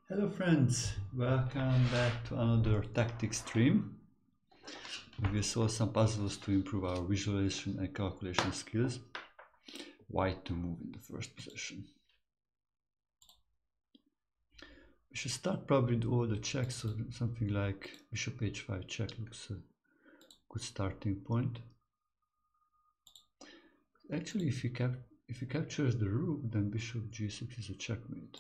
Hello friends, welcome back to another tactics stream. We will solve some puzzles to improve our visualization and calculation skills. White to move in the first position. We should start probably with all the checks, so something like bishop h5 check looks a good starting point. Actually, if he captures the rook, then bishop g6 is a checkmate.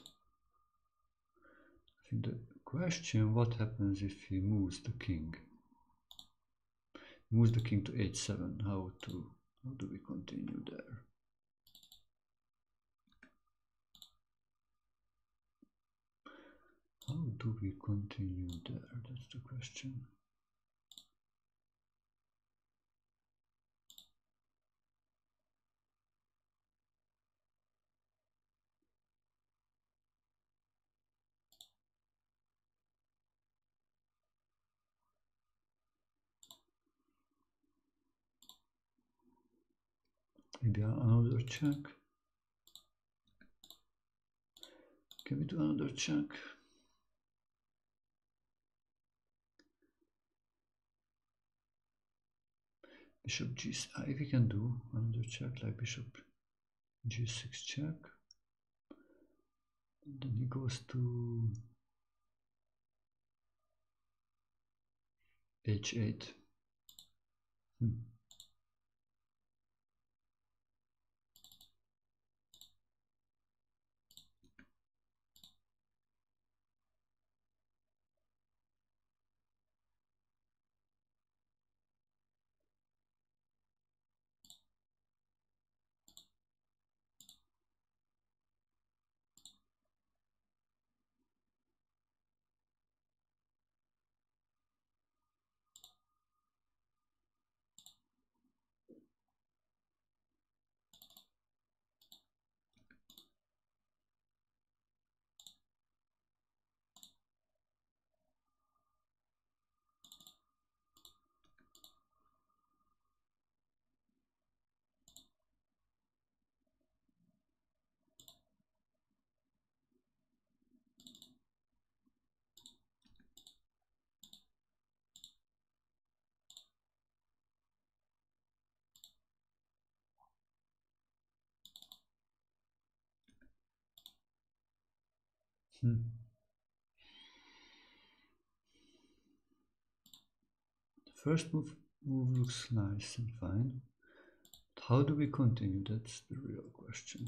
I think the question, what happens if he moves the king? Moves the king to h7. How do we continue there? How do we continue there? That's the question. Maybe another check. Can we do another check? Bishop g6. If we can do another check like bishop g6 check, and then he goes to h8. The first move looks nice and fine. But how do we continue? That's the real question.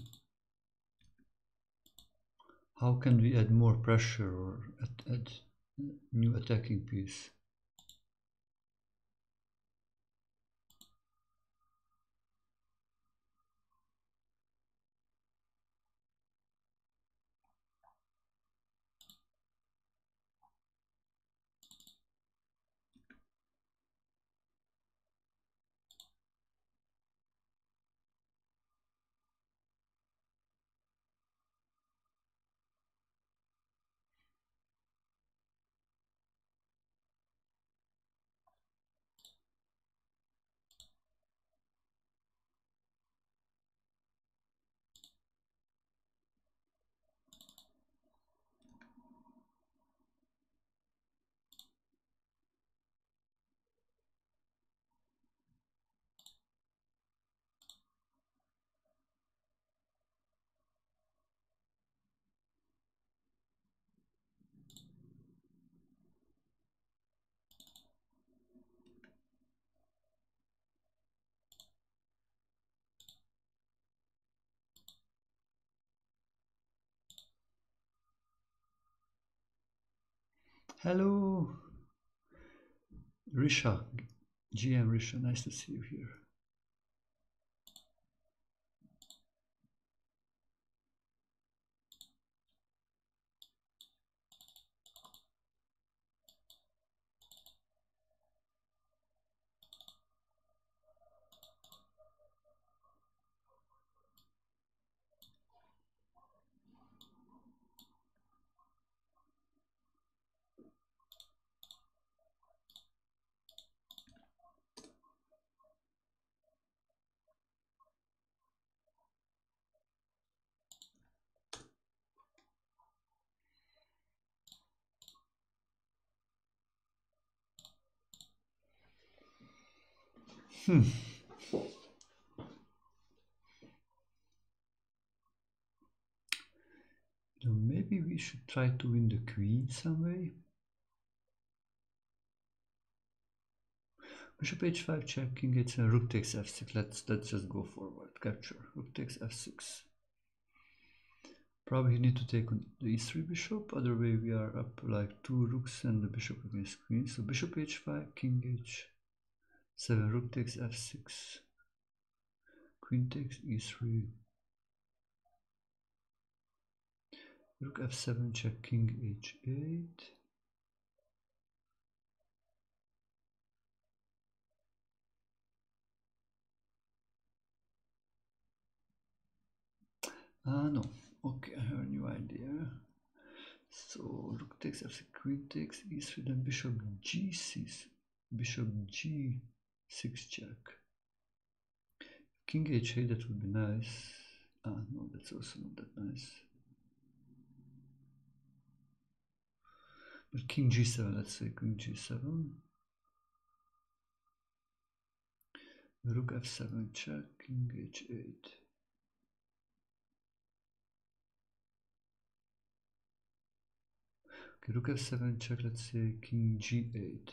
How can we add more pressure or add new attacking piece? Hello, Risha, GM Risha, nice to see you here. Hmm. So maybe we should try to win the queen some way. Bishop h5 check, king h7, rook takes f6. Let's just go forward. Capture. Rook takes f6. Probably need to take on the e3 bishop. Other way we are up like 2 rooks and the bishop against queen. So bishop h5, king h7, rook takes f6, queen takes e3, rook f7 check, king h8. No. Okay, I have a new idea. So rook takes f6, queen takes e3, then bishop g6, bishop g6 check, king h8. That would be nice. No, that's also not that nice. But king g7, let's say king g7, rook f7 check, king h8. Okay, rook f7 check, let's say king g8.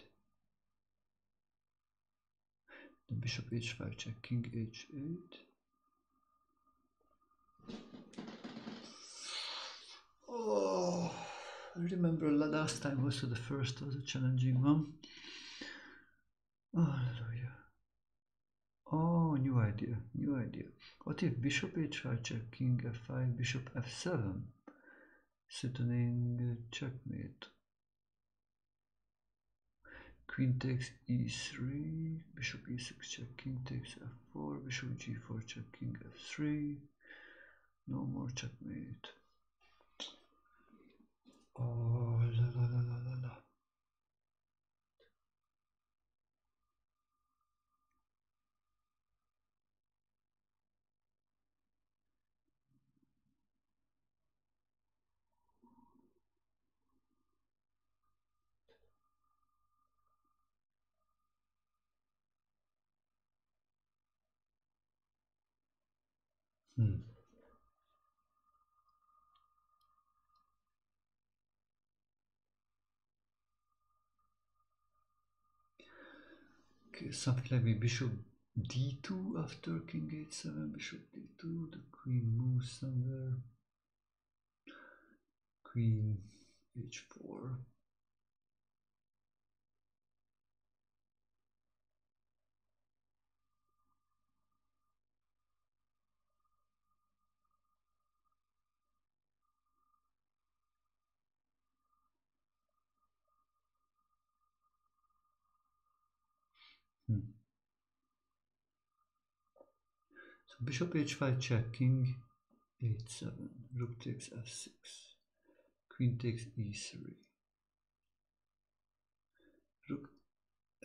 Then bishop h5 check, king h8. Oh, I remember last time also the first was a challenging one. Oh, hallelujah. Oh, new idea, new idea. What if bishop h5 check, king f5, bishop f7, threatening checkmate? Queen takes e3, bishop e6 check, king takes f4, bishop g4 check, king f3. No more checkmate. Oh, la la la la la la. Okay, something like maybe bishop d2 after king h7, bishop d2, the queen moves somewhere, queen h4. So bishop h5 check, king h7, rook takes f6, queen takes e3, rook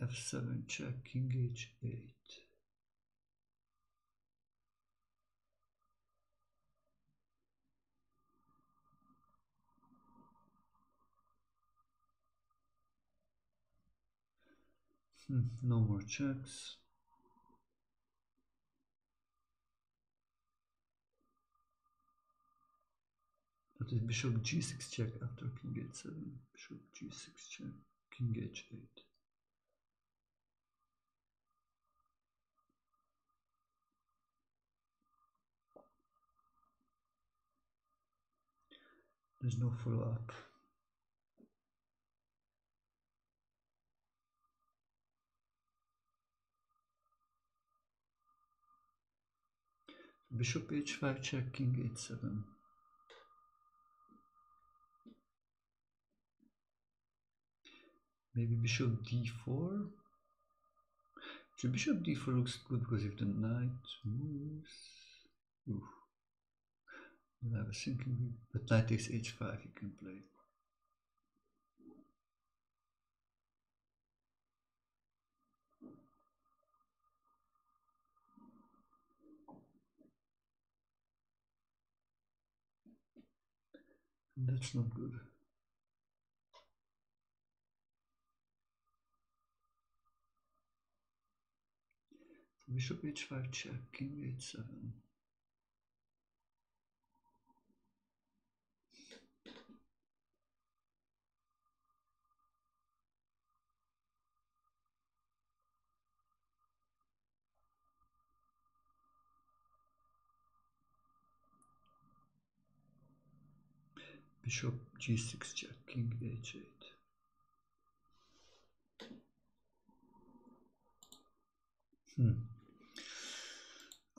f7 check, king h8. No more checks. That is bishop g6 check after king h7, bishop g6 check, king h8. There's no follow-up. Bishop h5 check, king h7. Maybe bishop d4. So bishop d4 looks good because if the knight moves, oof. I was thinking, but knight takes h5 you can play. That's not good. Bishop h5 check, king h7. Bishop g6 check, king h8.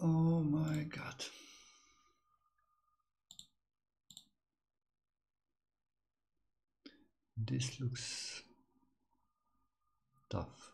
Oh my god. This looks tough.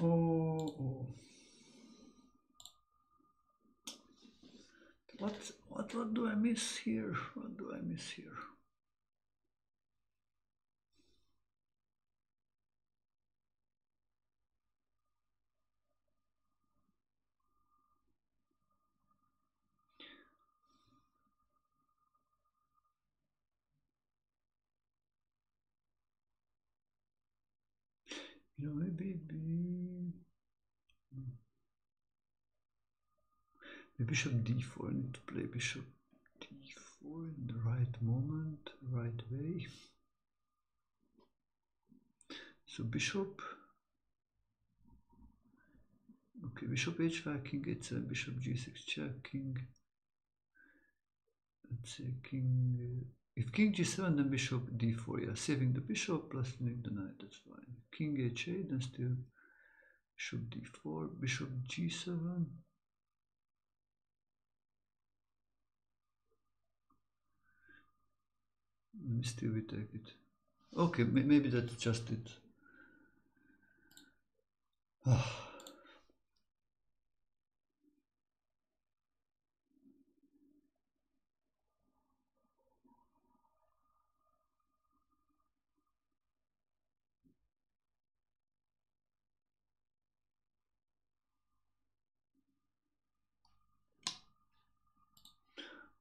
Oh. What do I miss here? What do I miss here? You know, maybe the bishop d4. I need to play bishop d4 in the right moment, right way. So bishop. Okay, bishop h5, king h7, bishop g6 check, king. Let's say king. If king g7, then bishop d4. Yeah, saving the bishop plus winning the knight. That's fine. King h8, then still bishop d4, bishop g7. Let me still retake it. Okay, maybe that's just it.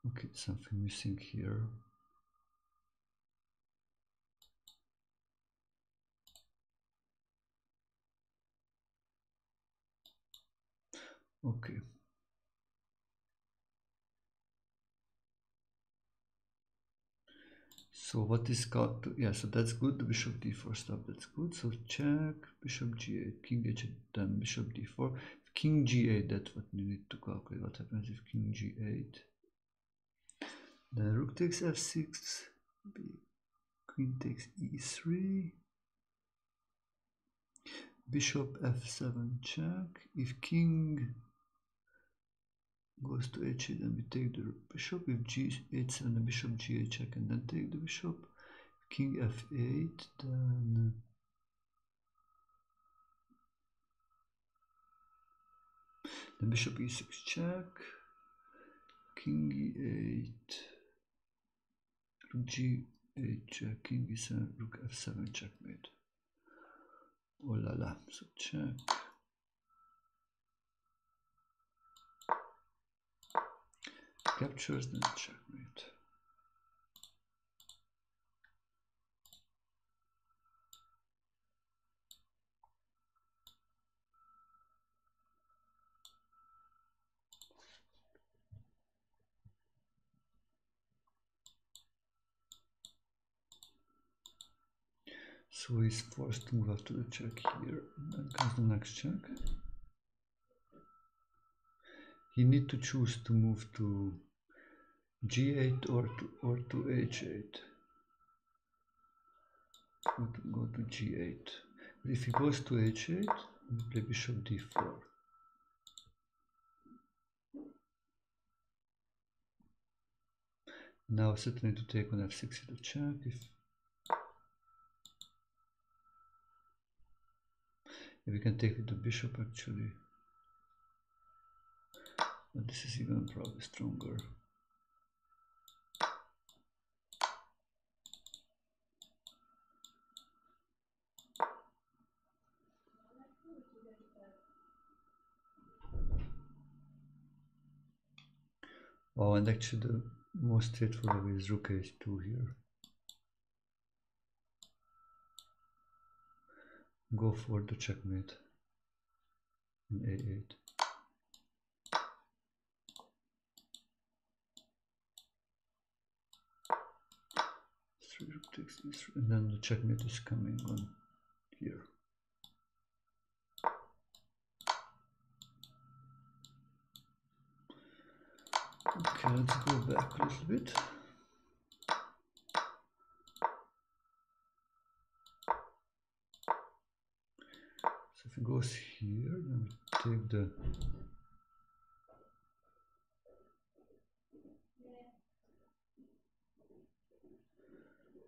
Okay, something missing here. Okay. So what is got to, yeah, so that's good, the bishop d4 stuff, that's good. So check, bishop g8, king h8, then bishop d4. If king g8, that's what we need to calculate. What happens if king g8? Then rook takes f6, queen takes e3, bishop f7 check. If king goes to h8, then we take the bishop. If g8, then the bishop g8 check and then take the bishop. King f8, then bishop e6 check, king e8, rook g8 check, king e7, rook f7 checkmate. Oh la la, so check. Captures, then checkmate. So he's forced to move after the check here. Then comes the next check. He need to choose to move to g8 or to h8. Go to g8. But if he goes to h8, we play bishop d4. Now certainly to take on f6 to check. If we can take with the bishop actually, but this is even probably stronger. Oh, and actually the most straightforward way is rook h2 here. Go for the checkmate in a8. Rook takes e3, and then the checkmate is coming on here. Okay, let's go back a little bit. So if it goes here, then we take the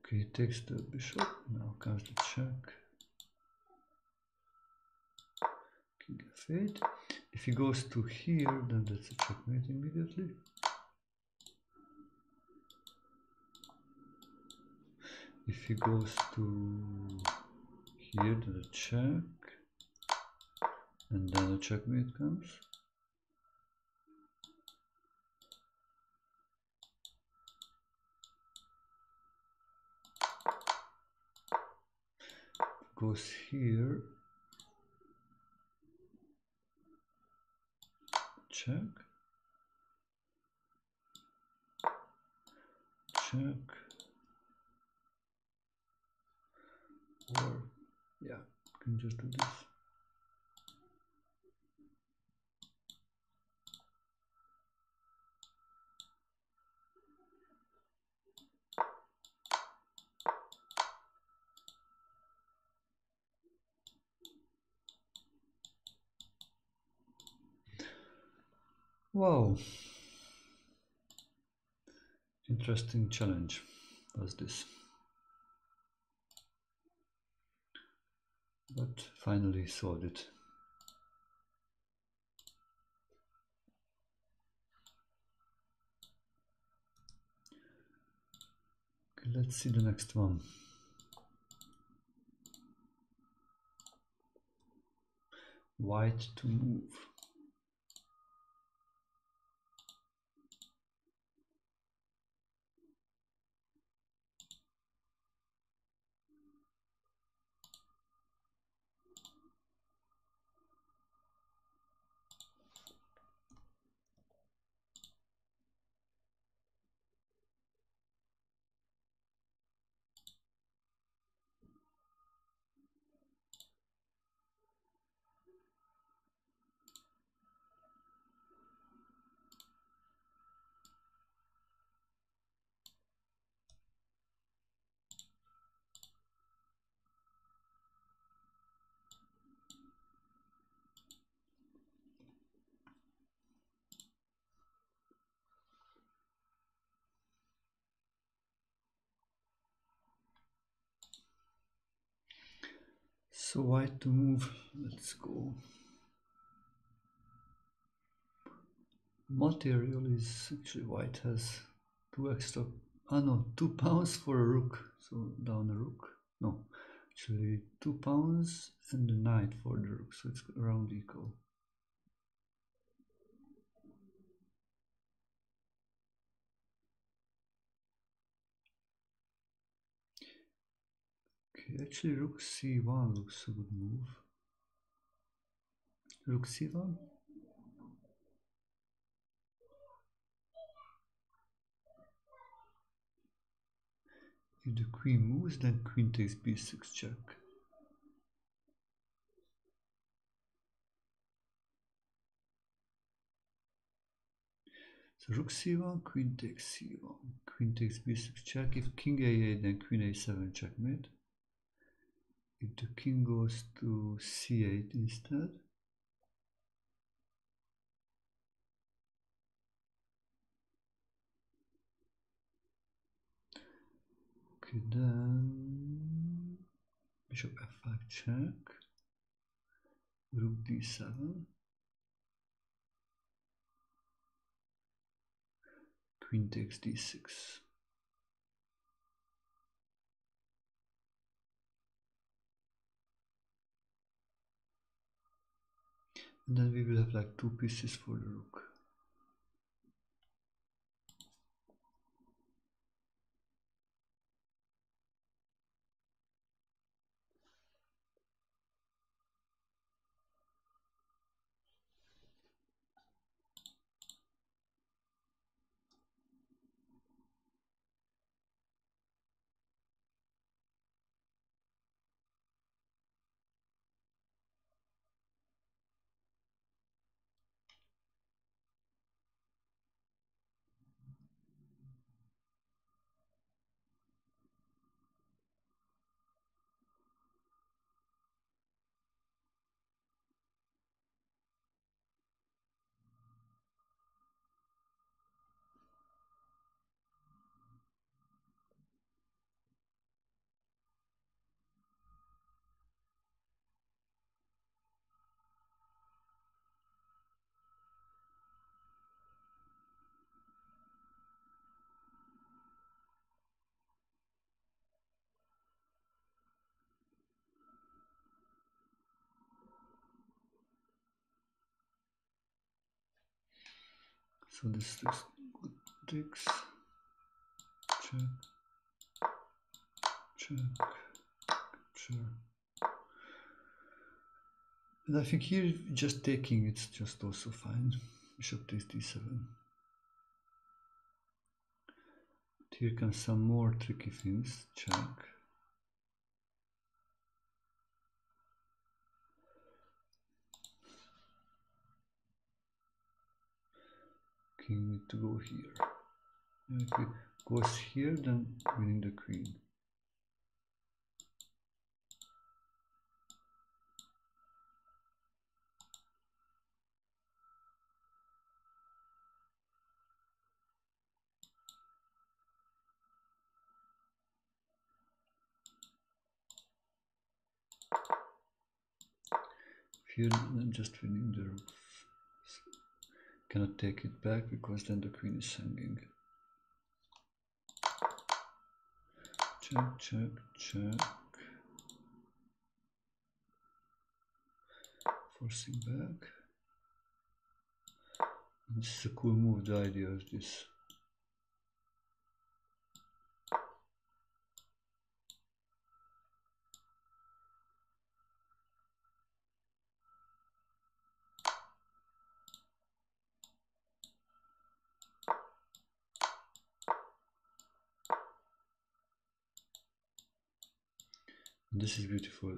okay, he takes the bishop. Now comes the check. King f8. If he goes to here, then that's a checkmate immediately. If he goes to here, then a check, and then a checkmate comes. Goes here, check, check, or yeah, you can just do this. Wow, interesting challenge was this, but finally solved it. Okay, let's see the next one. White to move. So white to move, let's go. Material is actually white has 2 extra, 2 pounds for a rook, so down a rook. No, actually 2 pounds and a knight for the rook, so it's around equal. Okay, actually rook c1 looks a good move. Rook c1. If the queen moves, then queen takes b6 check. So rook c1, queen takes c1, queen takes b6 check. If king a8, then queen a7 checkmate. If the king goes to c8 instead, okay, then bishop f5 check, rook d7, queen takes d6. And then we will have like 2 pieces for the rook. So this looks good. Takes, check, check, check. And I think here just taking it's just also fine. Bishop takes d7. Here comes some more tricky things. Check. King need to go here. If it goes here, then winning the queen. Here, then just winning the rook. Cannot take it back because then the queen is hanging. Check, check, check. Forcing back. This is a cool move, the idea of this. This is beautiful.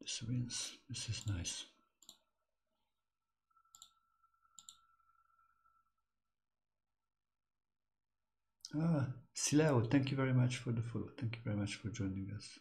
This wins. This is nice. Sileo, thank you very much for the follow. Thank you very much for joining us.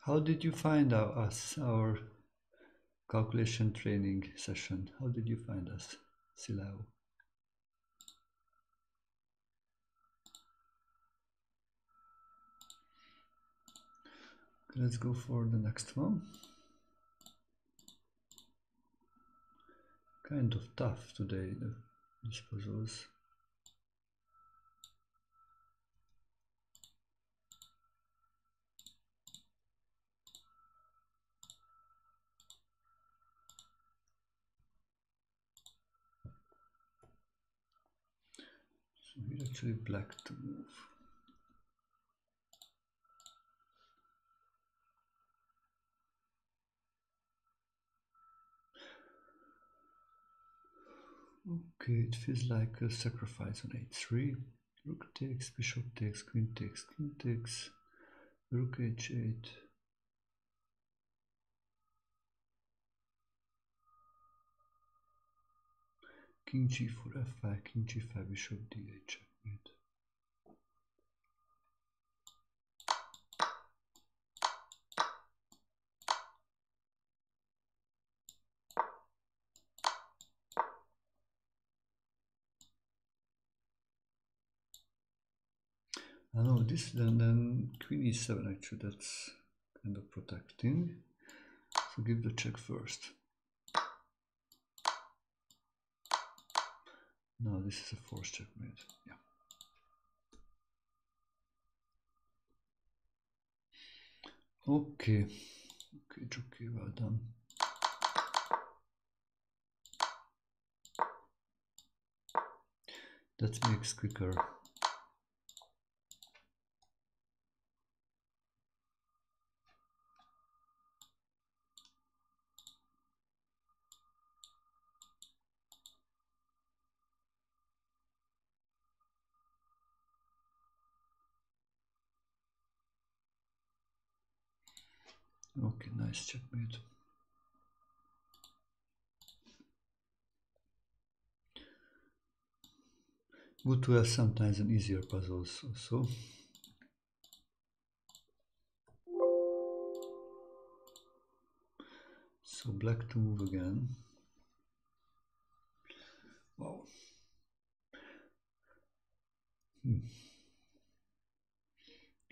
How did you find our calculation training session? How did you find us, Sileo? Let's go for the next one. Kind of tough today, these puzzles. So here actually black to move. Okay, it feels like a sacrifice on h3. Rook takes, bishop takes, queen takes, rook h8. King g4, f5, king g5, bishop d8, checkmate. I know this, then queen e7 actually, that's kind of protecting. So give the check first. Now this is a forced checkmate. Yeah. Okay. Okay, well done. That makes quicker. Okay, nice checkmate. Good to have sometimes an easier puzzles also. So black to move again. Wow. And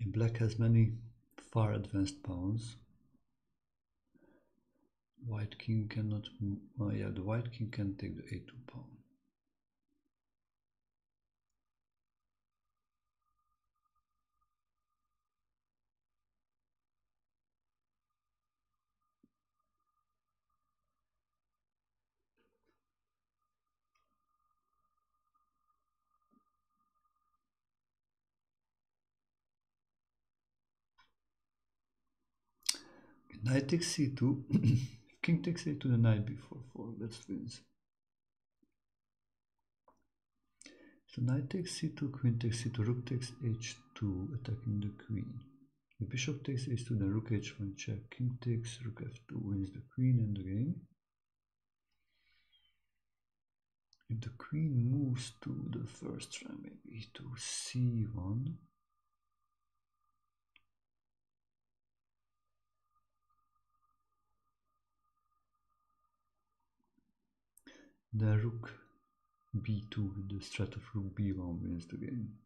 black has many far advanced pawns. White king cannot move. Oh yeah, the white king can take the a2 pawn. Knight takes c2. King takes a2, the knight b4, that's wins. So knight takes c2, queen takes c2, rook takes h2, attacking the queen. The bishop takes h2, then rook h1 check, king takes rook f2, wins the queen and the game. If the queen moves to the first rank, maybe to c1. The rook b2 with the strat of rook b1 wins the game.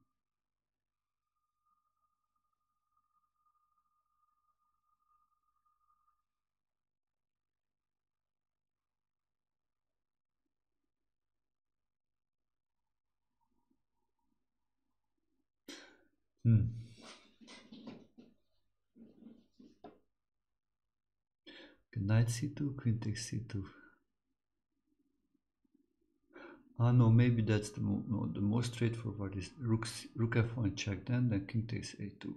Knight c2, queen takes c2. Ah no, maybe that's the the most straightforward is rook f1 check, then king takes a2.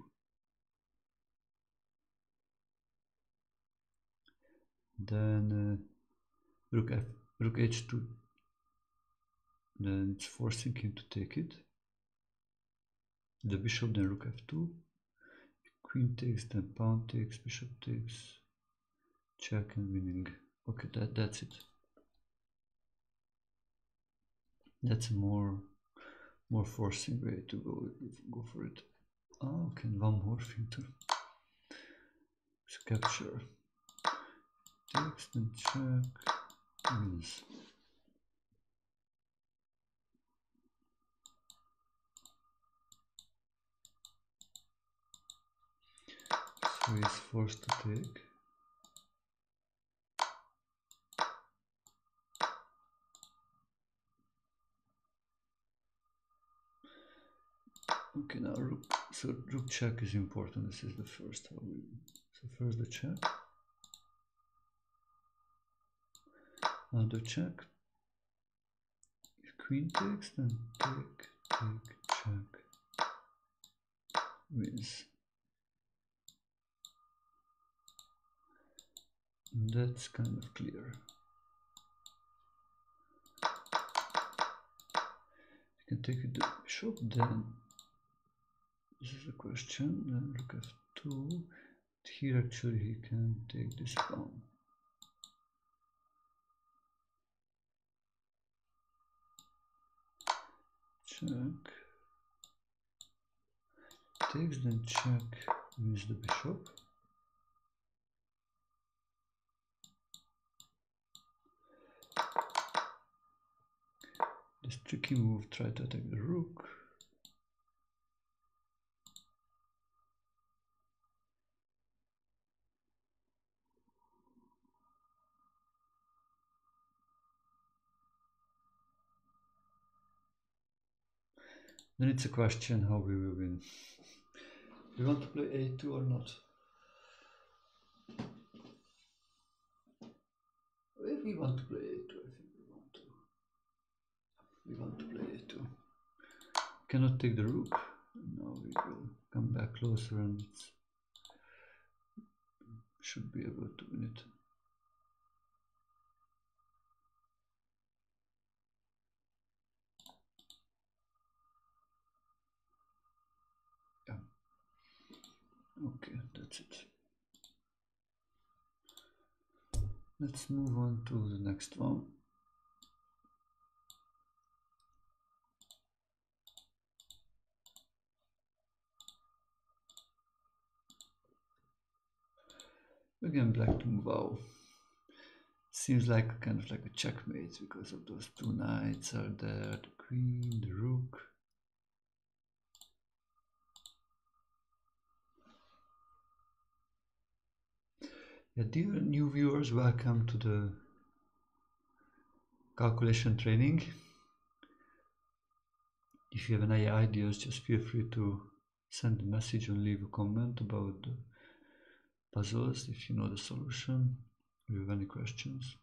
Then rook h2. Then it's forcing him to take it. The bishop, then rook f2. Queen takes, then pawn takes, bishop takes, check and winning. Okay, that's it. That's a more forcing way to go for it. Oh, okay, one more filter. It's capture. Takes, then check, wins. So he's forced to take. Okay, now rook. So rook check is important. This is the first. So first the check. Another check. If queen takes, then take, check, wins. And that's kind of clear. You can take it to bishop, then this is the question. Then rook f2. Here actually he can take this pawn. Check. Takes, then check, wins the bishop. This tricky move, try to attack the rook. Then it's a question how we will win. Do you want to play a2 or not? If we want to play a2, I think we want to. We want to play a2. Cannot take the rook. Now we will come back closer and it should be able to win it. Yeah. Okay, that's it. Let's move on to the next one. Again, black to move out. Seems like kind of like a checkmate because of those two knights are there, the queen, the rook. Yeah, dear new viewers, welcome to the calculation training. If you have any ideas, just feel free to send a message or leave a comment about the puzzles if you know the solution. If you have any questions.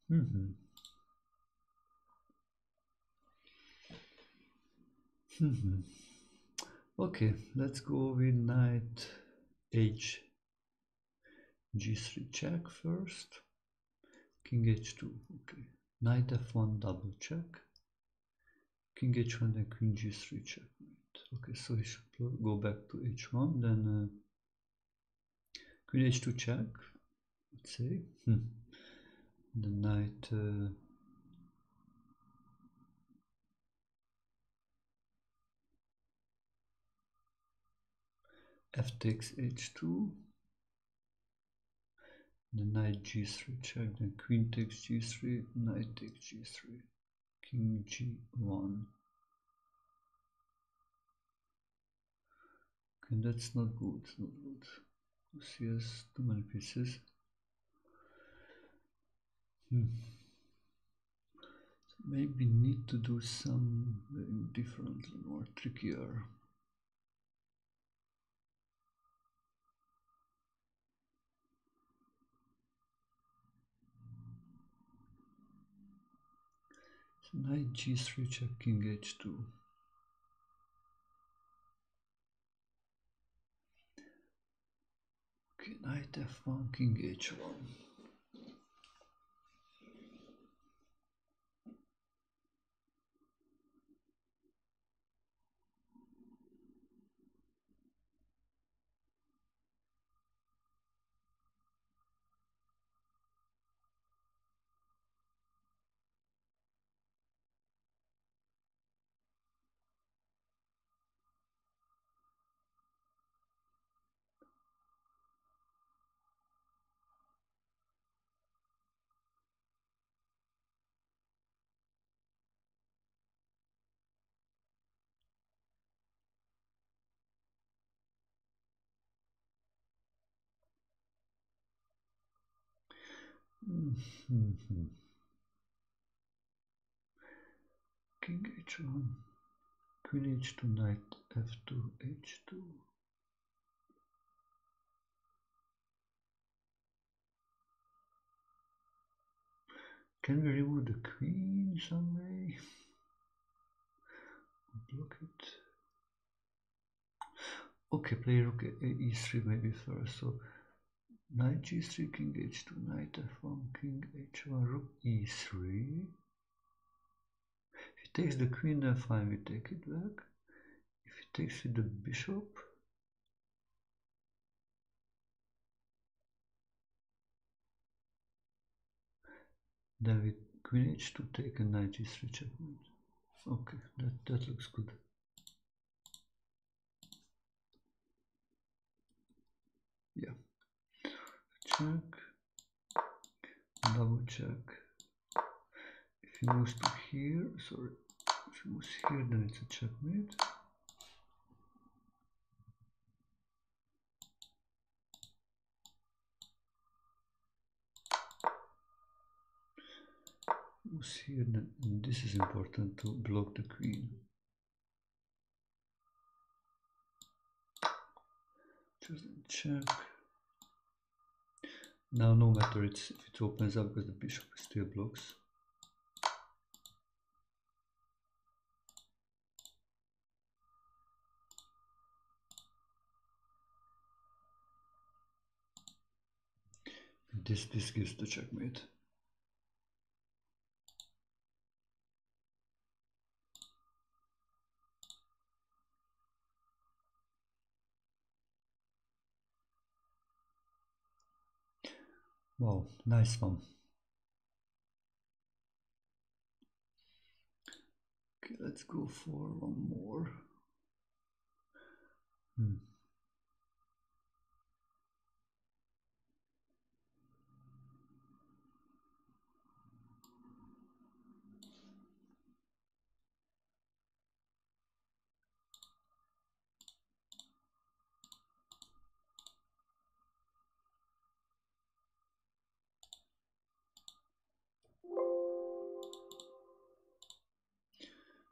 Mhm. Mhm. Okay, let's go with knight h g3 check first. King h2. Okay. Knight f1 double check. King h1 then queen g3 checkmate. Okay, so he should go back to h1, then queen h2 check, let's say. The knight f takes h2, the knight g3 check, then queen takes g3, knight takes g3, king g1. Okay, that's not good, not good. He has too many pieces. So maybe need to do something differently, more trickier. So knight g3 check, king h2. Okay, knight f1, king h1. King h1, queen h2, knight f2, h2. Can we remove the queen some way? Block it. Okay, play rook e3 maybe first. So knight g3, king h2, knight f1, king h1, rook e3. If he takes the queen, then fine, we take it back. If he takes with the bishop, then with queen h2 take a knight g3 checkmate. Okay, that looks good. Yeah. Check. Double check. If he moves to here, sorry. If he moves here, then it's a checkmate. Moves here, then this is important to block the queen. Just check. Now no matter if it opens up because the bishop still blocks. This gives the checkmate. Wow, nice one. Okay, let's go for one more.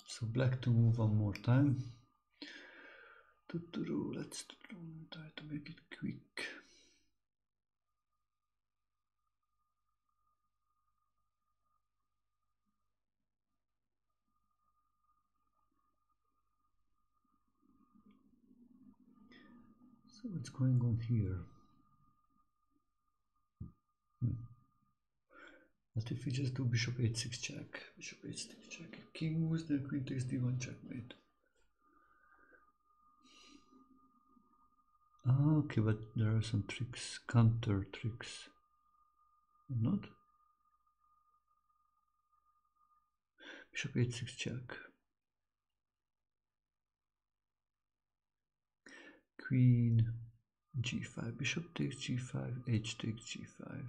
So black to move one more time. Let's try to make it quick. So what's going on here? What if we just do bishop h6 check, bishop h6 check, king moves, then queen takes d1 checkmate. Okay, but there are some tricks, counter tricks. Not? Bishop h6 check. Queen g5, bishop takes g5, h takes g5.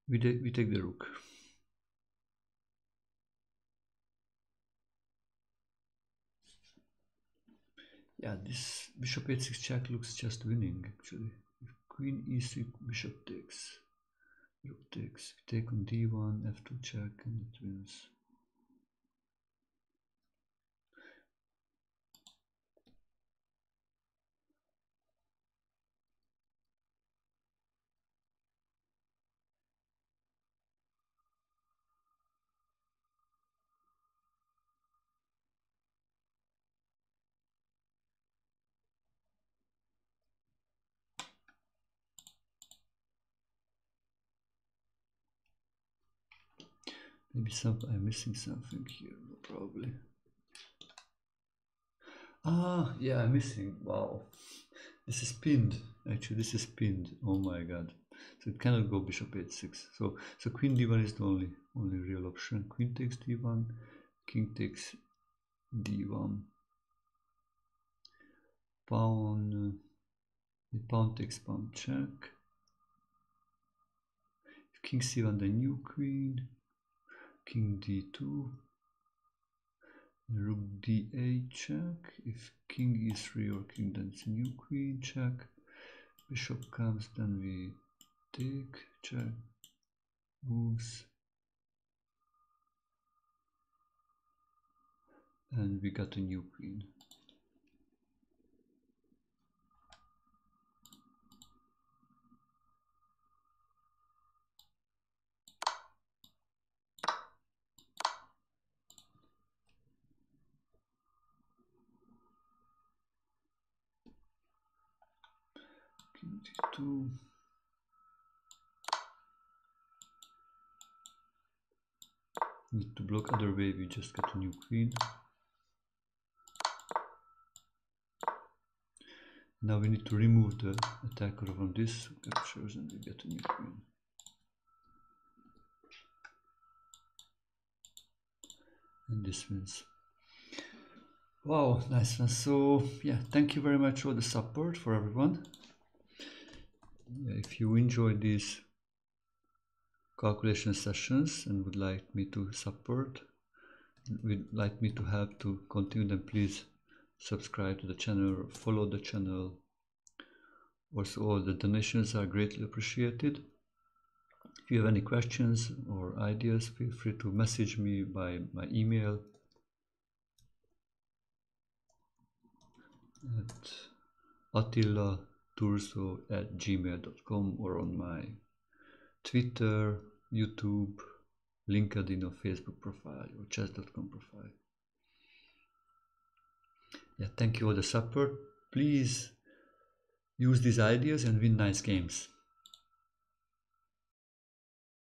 We take the rook. Yeah, this bishop h6 check looks just winning actually. If queen e3, bishop takes, rook takes, we take on d1, f2 check, and it wins. Maybe I'm missing something here, probably. Ah, yeah, I'm missing. Wow, this is pinned. Actually, this is pinned. Oh my god! So it cannot go bishop h6. So queen d1 is the only real option. Queen takes d1, king takes d1. Pawn. The pawn takes pawn check. If king c1, then new queen. King d2. Rook d8 check. If king e3 or king, then it's new queen check. Bishop comes, then we take, check, moves, and we got a new queen. King d2. Need to block other way, we just got a new queen. Now we need to remove the attacker from this captures and we get a new queen. And this wins. Wow, nice one. So yeah, thank you very much for the support for everyone. Yeah, if you enjoyed these calculation sessions and would like me to support, would like me to help to continue them, please subscribe to the channel, follow the channel. Also, all the donations are greatly appreciated. If you have any questions or ideas, feel free to message me by my email at attilaturzo@gmail.com or on my Twitter, YouTube, LinkedIn or Facebook profile or chess.com profile. Yeah, thank you for the support. Please use these ideas and win nice games.